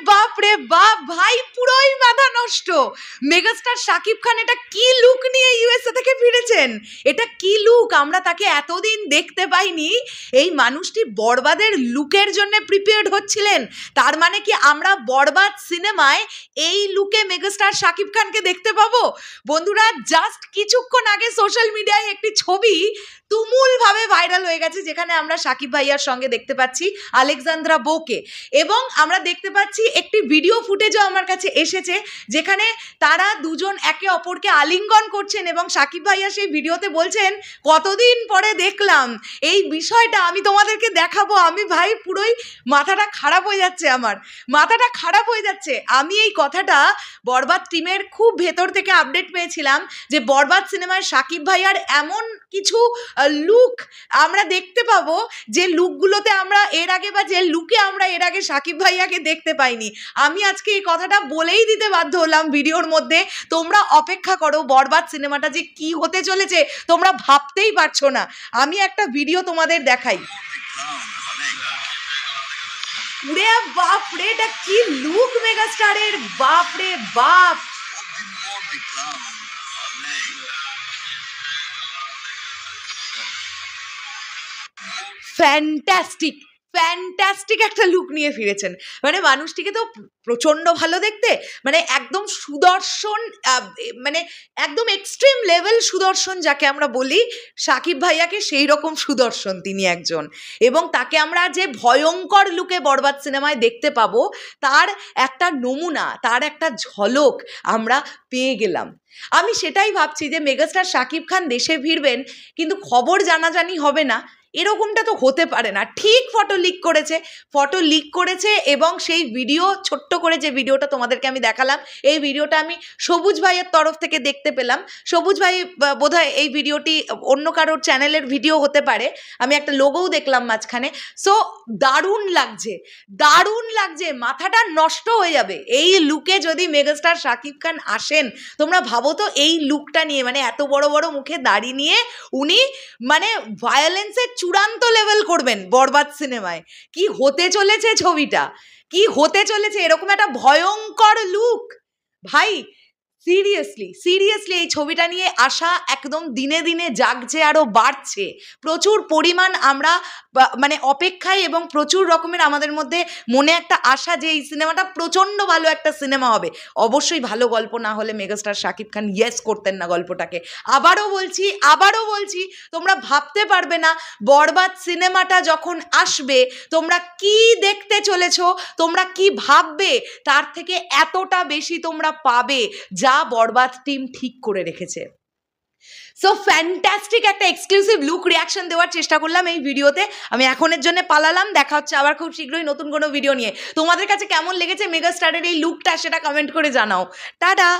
বাপ রে বাপ ভাই, পুরোই মাথা নষ্ট। মেগাস্টার শাকিব খান এটা কি লুক নিয়ে ইউএসএ থেকে ফিরেছেন? এটা কি লুক? আমরা তাকে এতদিন দেখতে পাইনি। এই মানুষটি বরবাদের লুকের জন্য প্রিপেয়ার্ড হচ্ছিলেন। তার মানে কি আমরা বরবাদ সিনেমায় এই লুকে মেগাস্টার শাকিব খানকে দেখতে পাবো? বন্ধুরা, জাস্ট কিছুক্ষণ আগে সোশ্যাল মিডিয়ায় একটি ছবি তুমুলভাবে ভাইরাল হয়ে গেছে, যেখানে আমরা শাকিব ভাইয়ার সঙ্গে দেখতে পাচ্ছি আলেকজান্দ্রা বোকে, এবং আমরা দেখতে পাচ্ছি একটি ভিডিও ফুটেজও আমার কাছে এসেছে, যেখানে তারা দুজন একে অপরকে আলিঙ্গন করছেন এবং শাকিব ভাইয়া সেই ভিডিওতে বলছেন, কতদিন পরে দেখলাম এই বিষয়টা, আমি তোমাদেরকে দেখাবো। আমি ভাই পুরোই মাথাটা খারাপ হয়ে যাচ্ছে, আমার মাথাটা খারাপ হয়ে যাচ্ছে। আমি এই কথাটা বরবাদ টিমের খুব ভেতর থেকে আপডেট পেয়েছিলাম যে বরবাদ সিনেমায় শাকিব ভাইয়ার এমন কিছু লুক আমরা দেখতে পাবো যে লুকগুলোতে আমরা এর আগে, বা যে লুকে আমরা এর আগে শাকিব ভাইয়াকে দেখতে পাইনি। আমি আজকে এই কথাটা বলেই দিতে বাধ্য হলাম ভিডিওর মধ্যে। তোমরা অপেক্ষা করো, বরবাদ সিনেমাটা যে কি হতে চলেছে তোমরা ভাবতেই পারছো না। আমি একটা ভিডিও তোমাদের দেখাই। উরে বাপ রে, এটা কি লুক মেগাস্টারের, বাপ রে বাপ। ফ্যান্টাস্টিক ফ্যান্টাস্টিক একটা লুক নিয়ে ফিরেছেন। মানে মানুষটিকে তো প্রচণ্ড ভালো দেখতে, মানে একদম সুদর্শন, মানে একদম এক্সট্রিম লেভেল সুদর্শন যাকে আমরা বলি, শাকিব ভাইয়াকে সেই রকম সুদর্শন তিনি একজন। এবং তাকে আমরা যে ভয়ঙ্কর লুকে বরবাদ সিনেমায় দেখতে পাবো, তার একটা নমুনা, তার একটা ঝলক আমরা পেয়ে গেলাম। আমি সেটাই ভাবছি যে মেগাস্টার শাকিব খান দেশে ফিরবেন, কিন্তু খবর জানাজানি হবে না, এরকমটা তো হতে পারে না। ঠিক ফটো লিক করেছে এবং সেই ভিডিও, ছোট্ট করে যে ভিডিওটা তোমাদেরকে আমি দেখালাম, এই ভিডিওটা আমি সবুজ ভাইয়ের তরফ থেকে দেখতে পেলাম। সবুজ ভাই বোধহয় এই ভিডিওটি অন্য কারোর চ্যানেলের ভিডিও হতে পারে, আমি একটা লোগোও দেখলাম মাঝখানে। সো দারুণ লাগছে, মাথাটা নষ্ট হয়ে যাবে এই লুকে যদি মেগাস্টার শাকিব খান আসেন। তোমরা ভাবো তো এই লুকটা নিয়ে, মানে এত বড় বড় মুখে দাড়ি নিয়ে উনি মানে ভায়োলেন্সের চূড়ান্ত লেভেল করবেন বরবাদ সিনেমায়। কি হতে চলেছে ছবিটা, কি হতে চলেছে, এরকম একটা ভয়ঙ্কর লুক। ভাই সিরিয়াসলি এই ছবিটা নিয়ে আশা একদম দিনে দিনে জাগছে, আরও বাড়ছে। প্রচুর পরিমাণ আমরা মানে অপেক্ষায়, এবং প্রচুর রকমের আমাদের মধ্যে মনে একটা আশা যে এই সিনেমাটা প্রচণ্ড ভালো একটা সিনেমা হবে। অবশ্যই ভালো গল্প না হলে মেগাস্টার শাকিব খান ইয়েস করতেন না গল্পটাকে। আবারও বলছি, তোমরা ভাবতে পারবে না বরবাদ সিনেমাটা যখন আসবে তোমরা কি দেখতে চলেছ, তোমরা কি ভাববে, তার থেকে এতটা বেশি তোমরা পাবে যা বরবাদ টিম ঠিক করে রেখেছে। সো ফ্যান্টাস্টিক একটা এক্সক্লুসিভ লুক রিয়াকশন দেওয়ার চেষ্টা করলাম এই ভিডিওতে। আমি এখনের জন্য পালালাম, দেখা হচ্ছে আবার খুব শীঘ্রই নতুন কোনো ভিডিও নিয়ে। তোমাদের কাছে কেমন লেগেছে মেগাস্টারের এই লুকটা সেটা কমেন্ট করে জানাও। টাটা।